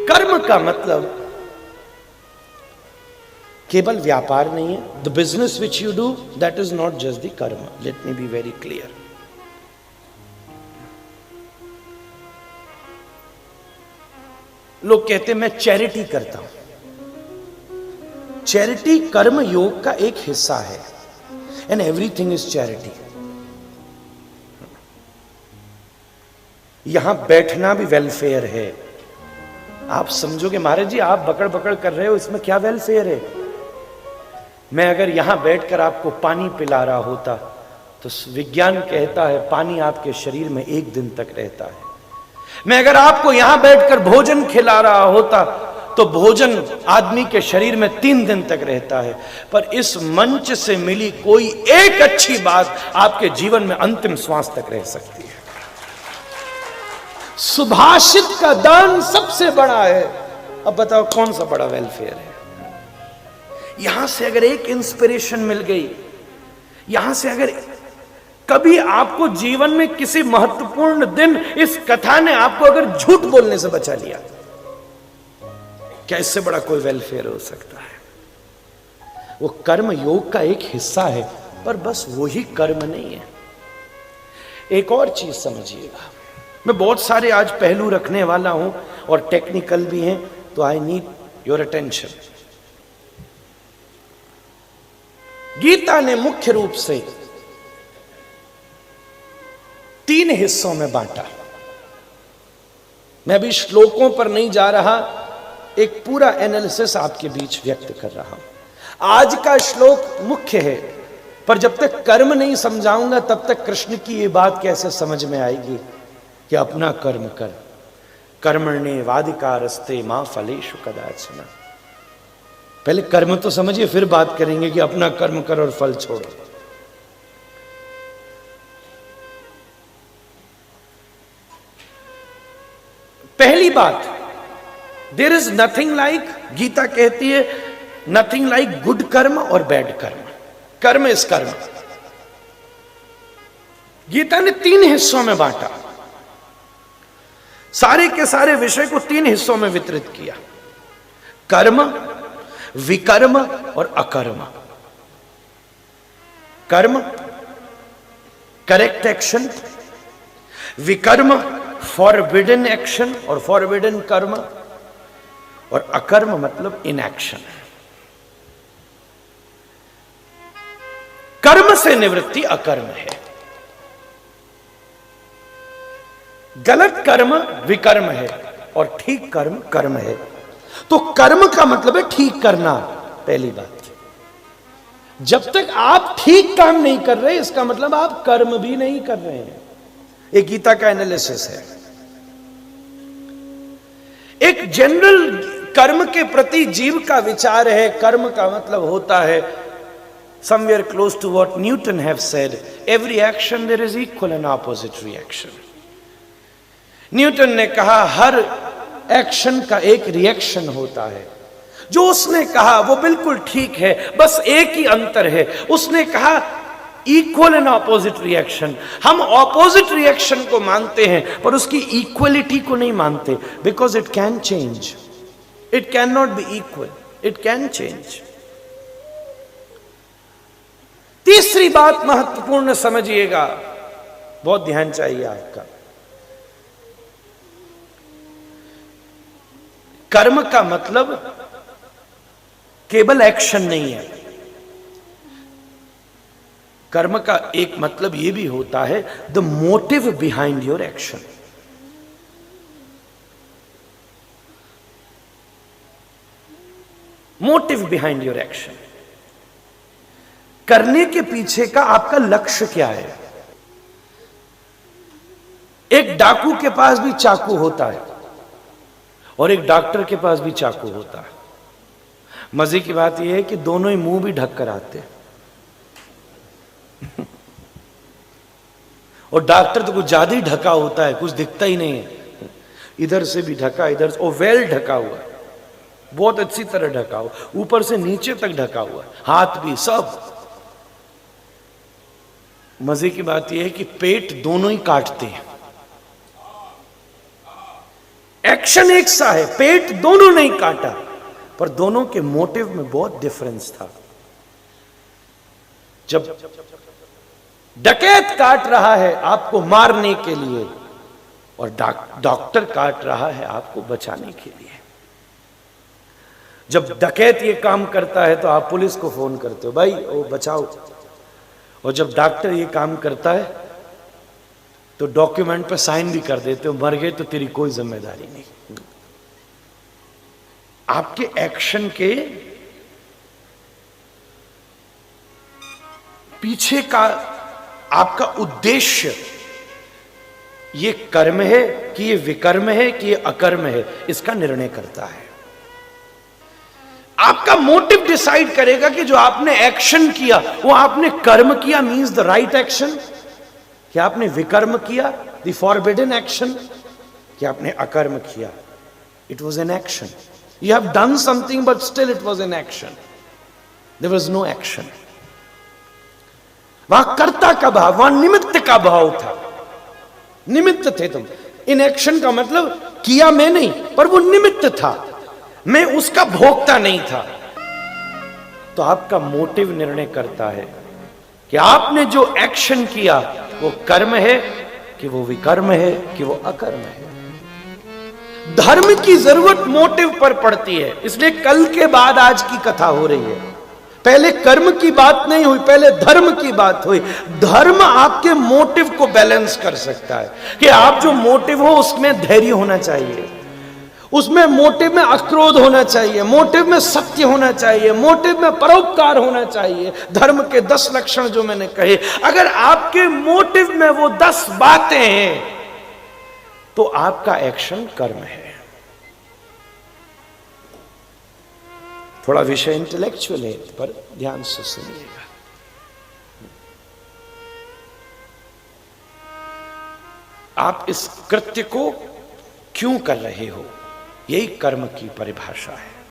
कर्म का मतलब केवल व्यापार नहीं है। The business which you do, that is not just the karma. Let me be very clear. लोग कहते हैं मैं चैरिटी करता हूं। चैरिटी कर्म योग का एक हिस्सा है, एंड एवरीथिंग इज चैरिटी। यहां बैठना भी वेलफेयर है। आप समझोगे महाराज जी आप बकड़ बकड़ कर रहे हो, इसमें क्या वेलफेयर है? मैं अगर यहां बैठकर आपको पानी पिला रहा होता तो विज्ञान कहता है पानी आपके शरीर में 1 दिन तक रहता है। मैं अगर आपको यहां बैठकर भोजन खिला रहा होता तो भोजन आदमी के शरीर में 3 दिन तक रहता है। पर इस मंच से मिली कोई एक अच्छी बात आपके जीवन में अंतिम श्वास तक रह सकती है। सुभाषित का दान सबसे बड़ा है। अब बताओ कौन सा बड़ा वेलफेयर है? यहां से अगर एक इंस्पिरेशन मिल गई, यहां से अगर कभी आपको जीवन में किसी महत्वपूर्ण दिन इस कथा ने आपको अगर झूठ बोलने से बचा लिया, क्या इससे बड़ा कोई वेलफेयर हो सकता है? वो कर्म योग का एक हिस्सा है, पर बस वही कर्म नहीं है। एक और चीज समझिएगा, मैं बहुत सारे आज पहलू रखने वाला हूं और टेक्निकल भी हैं, तो I need your attention. Gita ने मुख्य रूप से 3 हिस्सों में बांटा। मैं अभी श्लोकों पर नहीं जा रहा, एक पूरा एनालिसिस आपके बीच व्यक्त कर रहा हूं। आज का श्लोक मुख्य है, पर जब तक कर्म नहीं समझाऊंगा तब तक कृष्ण की ये बात कैसे समझ में आएगी कि अपना कर्म कर, कर्मण्ये वाधिकारस्ते मां फलेषु कदाचन। पहले कर्म तो समझिए, फिर बात करेंगे कि अपना कर्म कर और फल छोड़ो। पहली बात, there is nothing like, Gita कहती है नथिंग लाइक गुड कर्म और बैड कर्म। कर्म इज कर्म। गीता ने 3 हिस्सों में बांटा, सारे के सारे विषय को 3 हिस्सों में वितरित किया। कर्म, विकर्म और अकर्म। कर्म करेक्ट एक्शन, विकर्म फॉरबिडन एक्शन और फॉरबिडन कर्म, और अकर्म मतलब इनएक्शन। कर्म से निवृत्ति अकर्म है। गलत कर्म विकर्म है और ठीक कर्म कर्म है। तो कर्म का मतलब है ठीक करना, पहली बात। जब तक आप ठीक काम नहीं कर रहे, इसका मतलब आप कर्म भी नहीं कर रहे हैं। ये गीता का एनालिसिस है। एक जनरल कर्म के प्रति जीव का विचार है। कर्म का मतलब होता है somewhere close to what Newton have said, every action there is equal and opposite reaction. Newton ने कहा हर एक्शन का एक रिएक्शन होता है। जो उसने कहा वो बिल्कुल ठीक है, बस एक ही अंतर है, उसने कहा इक्वल एंड ऑपोजिट रिएक्शन। हम ऑपोजिट रिएक्शन को मानते हैं पर उसकी इक्वलिटी को नहीं मानते, because it can change, it can not be equal, it can change. तीसरी बात महत्वपूर्ण समझिएगा, बहुत ध्यान चाहिए आपका। कर्म का मतलब केवल एक्शन नहीं है। कर्म का एक मतलब यह भी होता है the motive behind your action. Motive behind your action, करने के पीछे का आपका लक्ष्य क्या है। एक डाकू के पास भी चाकू होता है और एक डॉक्टर के पास भी चाकू होता है। मजे की बात यह है कि दोनों ही मुंह भी ढक कर आते हैं और डॉक्टर तो कुछ ज्यादा ही ढका होता है, कुछ दिखता ही नहीं है। इधर से भी ढका, इधर से, और वेल ढका हुआ, बहुत अच्छी तरह ढका हुआ, ऊपर से नीचे तक ढका हुआ, हाथ भी सब। मजे की बात यह है कि पेट दोनों ही काटते हैं। एक्शन एक सा है, पेट दोनों नहीं काटा, पर दोनों के मोटिव में बहुत डिफरेंस था। जब डकैत काट रहा है आपको मारने के लिए और डॉक्टर काट रहा है आपको बचाने के लिए। जब डकैत ये काम करता है तो आप पुलिस को फोन करते हो, भाई वो बचाओ। और जब डॉक्टर ये काम करता है तो डॉक्यूमेंट पे साइन भी कर देते हो, मर गए तो तेरी कोई जिम्मेदारी नहीं। आपके एक्शन के पीछे का आपका उद्देश्य, ये कर्म है कि ये विकर्म है कि ये अकर्म है, इसका निर्णय करता है। आपका मोटिव डिसाइड करेगा कि जो आपने एक्शन किया वो आपने कर्म किया, मींस द राइट एक्शन, कि आपने विकर्म किया, द फॉरबिडन एक्शन, कि आपने अकर्म किया, it was an action. You have done something but still it was an action, there was no action. वहां कर्ता का भाव, वहां निमित्त का भाव था, निमित्त थे तुम। इन एक्शन का मतलब किया मैं नहीं, पर वो निमित्त था, मैं उसका भोक्ता नहीं था। तो आपका मोटिव निर्णय करता है कि आपने जो एक्शन किया वो कर्म है कि वो विकर्म है कि वो अकर्म है। धर्म की जरूरत मोटिव पर पड़ती है, इसलिए कल के बाद आज की कथा हो रही है। पहले कर्म की बात नहीं हुई, पहले धर्म की बात हुई। धर्म आपके मोटिव को बैलेंस कर सकता है कि आप जो मोटिव हो उसमें धैर्य होना चाहिए, उसमें मोटिव में अक्रोध होना चाहिए, मोटिव में सत्य होना चाहिए, मोटिव में परोपकार होना चाहिए। धर्म के 10 लक्षण जो मैंने कहे, अगर आपके मोटिव में वो 10 बातें हैं तो आपका एक्शन कर्म है। थोड़ा विषय इंटेलेक्चुअल है, पर ध्यान से सुनिएगा। आप इस कृत्य को क्यों कर रहे हो, यही कर्म की परिभाषा है।